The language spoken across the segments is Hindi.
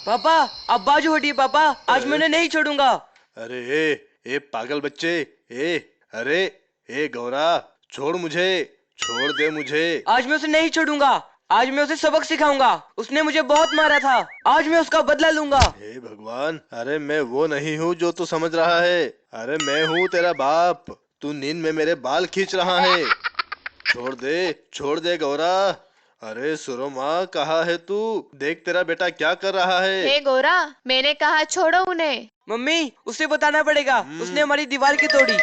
पापा अब बाजू हटिए पापा, आज मैं उन्हें नहीं छोड़ूंगा। अरे ए पागल बच्चे, ए अरे ए गौरा, छोड़ मुझे, छोड़ दे मुझे। आज मैं उसे नहीं छोड़ूंगा, आज मैं उसे सबक सिखाऊंगा। उसने मुझे बहुत मारा था, आज मैं उसका बदला लूंगा। हे भगवान, अरे मैं वो नहीं हूँ जो तू समझ रहा है। अरे मैं हूँ तेरा बाप। तू नींद में मेरे बाल खींच रहा है। छोड़ दे गौरा। अरे सुरमा, कहाँ है तू? देख तेरा बेटा क्या कर रहा है। हे गोरा, मैंने कहा छोड़ो उन्हें। मम्मी उसे बताना पड़ेगा, उसने हमारी दीवार की तोड़ी।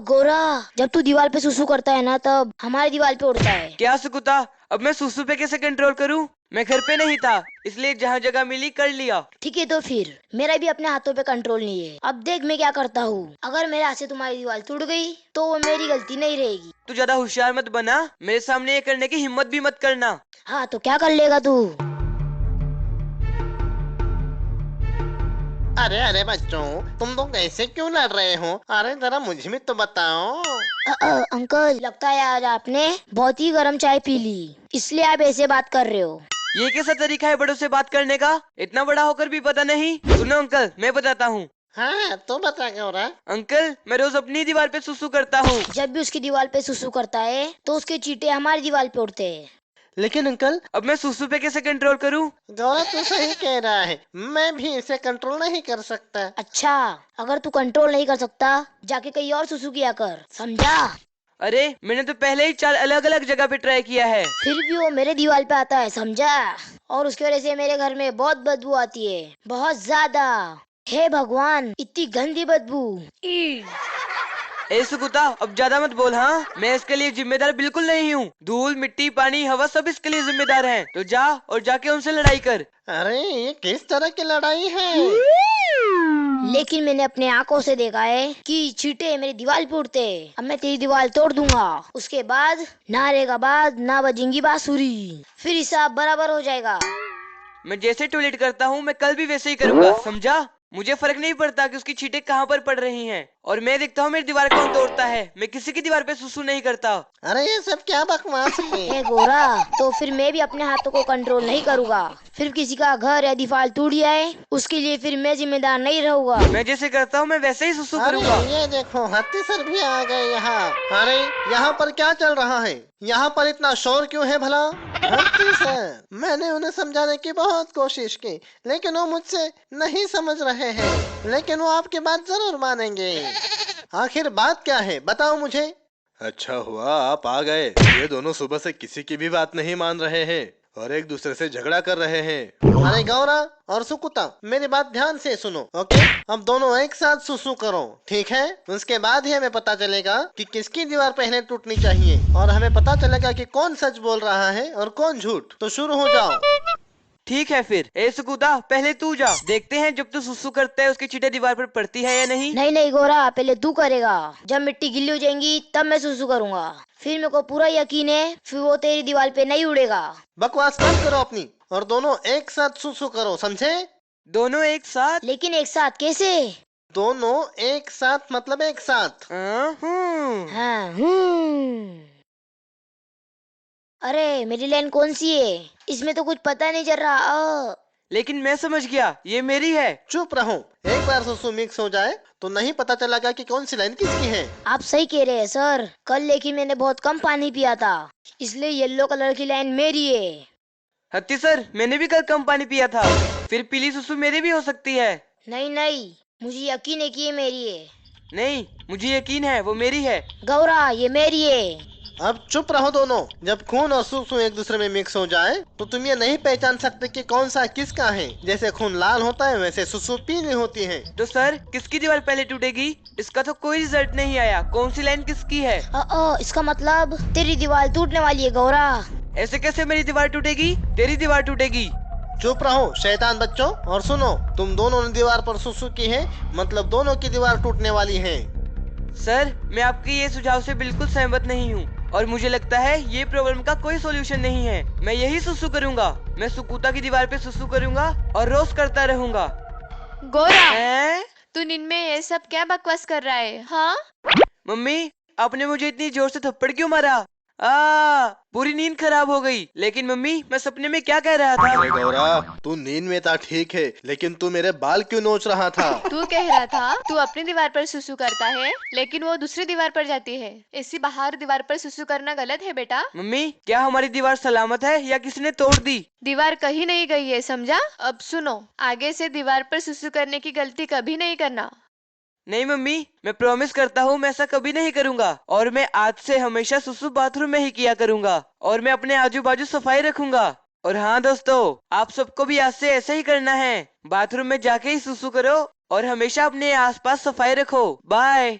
गोरा, जब तू दीवार पे सुसु करता है ना तब हमारी दीवार पे उड़ता है। क्या सुकुता, अब मैं सुसु पे कैसे कंट्रोल करूं? मैं घर पे नहीं था, इसलिए जहाँ जगह मिली कर लिया। ठीक है तो फिर मेरा भी अपने हाथों पे कंट्रोल नहीं है। अब देख मैं क्या करता हूँ। अगर मेरे हाथ से तुम्हारी दीवार टूट गई तो वो मेरी गलती नहीं रहेगी। तू ज्यादा होशियार मत बना, मेरे सामने ये करने की हिम्मत भी मत करना। हाँ तो क्या कर लेगा तू? अरे अरे बच्चों, तुम लोग ऐसे क्यों लड़ रहे हो? अरे जरा मुझे भी तो बताओ। अंकल, लगता है आज आपने बहुत ही गर्म चाय पी ली, इसलिए आप ऐसे बात कर रहे हो। ये कैसा तरीका है बड़ों से बात करने का? इतना बड़ा होकर भी पता नहीं। सुनो अंकल, मैं बताता हूँ। हाँ तो बता गौरा। अंकल, मैं रोज अपनी दीवार पे सुसु करता हूँ। जब भी उसकी दीवार पे सुसु करता है तो उसके चींटे हमारी दीवार पे उड़ते हैं। लेकिन अंकल, अब मैं सुसु पे कैसे कंट्रोल करूँ? गौरा तो सही कह रहा है, मैं भी इसे कंट्रोल नहीं कर सकता। अच्छा, अगर तू कंट्रोल नहीं कर सकता जाके कहीं और सुसु किया कर, समझा? अरे मैंने तो पहले ही 4 अलग अलग जगह पे ट्राई किया है। फिर भी वो मेरे दीवार पे आता है, समझा? और उसकी वजह से मेरे घर में बहुत बदबू आती है, बहुत ज्यादा। हे भगवान, इतनी गंदी बदबू। ई! ए सुकुता, अब ज्यादा मत बोल। हाँ, मैं इसके लिए जिम्मेदार बिल्कुल नहीं हूँ। धूल मिट्टी पानी हवा सब इसके लिए जिम्मेदार हैं। तो जा और जाके उनसे लड़ाई कर। अरे ये किस तरह की लड़ाई है? लेकिन मैंने अपने आंखों से देखा है कि चींटे मेरी दीवार पे उड़ते हैं। अब मैं तेरी दीवार तोड़ दूंगा, उसके बाद ना रहेगा बाद ना बजेंगी बांसुरी, फिर हिसाब बराबर हो जाएगा। मैं जैसे टॉयलेट करता हूँ मैं कल भी वैसे ही करूंगा, समझा? मुझे फर्क नहीं पड़ता कि उसकी छींटे कहाँ पर पड़ रही हैं। और मैं देखता हूँ मेरी दीवार कौन तोड़ता है। मैं किसी की दीवार पे सुसु नहीं करता। अरे ये सब क्या बकवास है? ए गोरा, तो फिर मैं भी अपने हाथों को कंट्रोल नहीं करूँगा। फिर किसी का घर या दीवार टूट जाए उसके लिए फिर मैं जिम्मेदार नहीं रहूंगा। मैं जैसे करता हूँ मैं वैसे ही सुसु अरे करूंगा। ये देखो, हत्ती सर भी आ गए यहाँ। अरे यहाँ पर क्या चल रहा है? यहाँ पर इतना शोर क्यों है भला? हत्ती सर, मैंने उन्हें समझाने की बहुत कोशिश की, लेकिन वो मुझसे नहीं समझ रहे हैं। लेकिन वो आपकी बात जरूर मानेंगे। आखिर बात क्या है, बताओ मुझे। अच्छा हुआ आप आ गए। ये दोनों सुबह से किसी की भी बात नहीं मान रहे हैं और एक दूसरे से झगड़ा कर रहे हैं। अरे गौरा और सुकुता, मेरी बात ध्यान से सुनो, ओके? अब दोनों एक साथ सुसु करो, ठीक है? उसके बाद ही हमें पता चलेगा कि किसकी दीवार पहले टूटनी चाहिए, और हमें पता चलेगा कि कौन सच बोल रहा है और कौन झूठ। तो शुरू हो जाओ। ठीक है फिर। ए सुकुता, पहले तू जा, देखते हैं जब तू सुसु करता है उसकी चींटे दीवार पर पड़ती है या नहीं। नहीं नहीं गोरा, पहले तू करेगा। जब मिट्टी गिल्ली हो जाएंगी तब मैं सुसु करूंगा। फिर मेरे को पूरा यकीन है फिर वो तेरी दीवार पे नहीं उड़ेगा। बकवास मत करो अपनी, और दोनों एक साथ सुसु करो, समझे? दोनों एक साथ? लेकिन एक साथ कैसे? दोनों एक साथ मतलब एक साथ। हाँ, अरे मेरी लाइन कौन सी है? इसमें तो कुछ पता नहीं चल रहा। लेकिन मैं समझ गया, ये मेरी है। चुप रहो, एक बार सुसु मिक्स हो जाए तो नहीं पता चलेगा कि कौन सी लाइन किसकी है। आप सही कह रहे हैं सर। कल लेकिन मैंने बहुत कम पानी पिया था, इसलिए येलो कलर की लाइन मेरी है। हत्ती सर, मैंने भी कल कम पानी पिया था, फिर पीली सुसु मेरी भी हो सकती है। नहीं नहीं, मुझे यकीन है कि ये मेरी है। नहीं, मुझे यकीन है वो मेरी है। गौरा, ये मेरी है। अब चुप रहो दोनों। जब खून और सुसु एक दूसरे में मिक्स हो जाए तो तुम ये नहीं पहचान सकते कि कौन सा किसका है। जैसे खून लाल होता है वैसे सुसु पीली होती है। तो सर, किसकी दीवार पहले टूटेगी? इसका तो कोई रिजल्ट नहीं आया। कौन सी लाइन किसकी है? इसका मतलब तेरी दीवार टूटने वाली है गौरा। ऐसे कैसे मेरी दीवार टूटेगी? तेरी दीवार टूटेगी। चुप रहो शैतान बच्चों, और सुनो, तुम दोनों ने दीवार पर सुसु की है, मतलब दोनों की दीवार टूटने वाली है। सर, मैं आपके ये सुझाव से बिल्कुल सहमत नहीं हूँ और मुझे लगता है ये प्रॉब्लम का कोई सॉल्यूशन नहीं है। मैं यही सुसु करूंगा। मैं सुकुता की दीवार पे सुसु करूंगा और रोज करता रहूंगा। गोरा, तू नींद में ये सब क्या बकवास कर रहा है? हाँ मम्मी, आपने मुझे इतनी जोर से थप्पड़ क्यों मारा? पूरी नींद खराब हो गई। लेकिन मम्मी, मैं सपने में क्या कह रहा था? अरे गौरा, तू नींद में था ठीक है, लेकिन तू मेरे बाल क्यों नोच रहा था? तू कह रहा था तू अपनी दीवार पर सुसु करता है, लेकिन वो दूसरी दीवार पर जाती है। इसी बाहर दीवार पर सुसु करना गलत है बेटा। मम्मी, क्या हमारी दीवार सलामत है या किसी ने तोड़ दी? दीवार कहीं नहीं गई है, समझा? अब सुनो, आगे से दीवार पर सुसु करने की गलती कभी नहीं करना। नहीं मम्मी, मैं प्रॉमिस करता हूँ मैं ऐसा कभी नहीं करूँगा। और मैं आज से हमेशा सुसु बाथरूम में ही किया करूँगा। और मैं अपने आजू बाजू सफाई रखूंगा। और हाँ दोस्तों, आप सबको भी आज से ऐसे ही करना है। बाथरूम में जाके ही सुसु करो और हमेशा अपने आसपास सफाई रखो। बाय।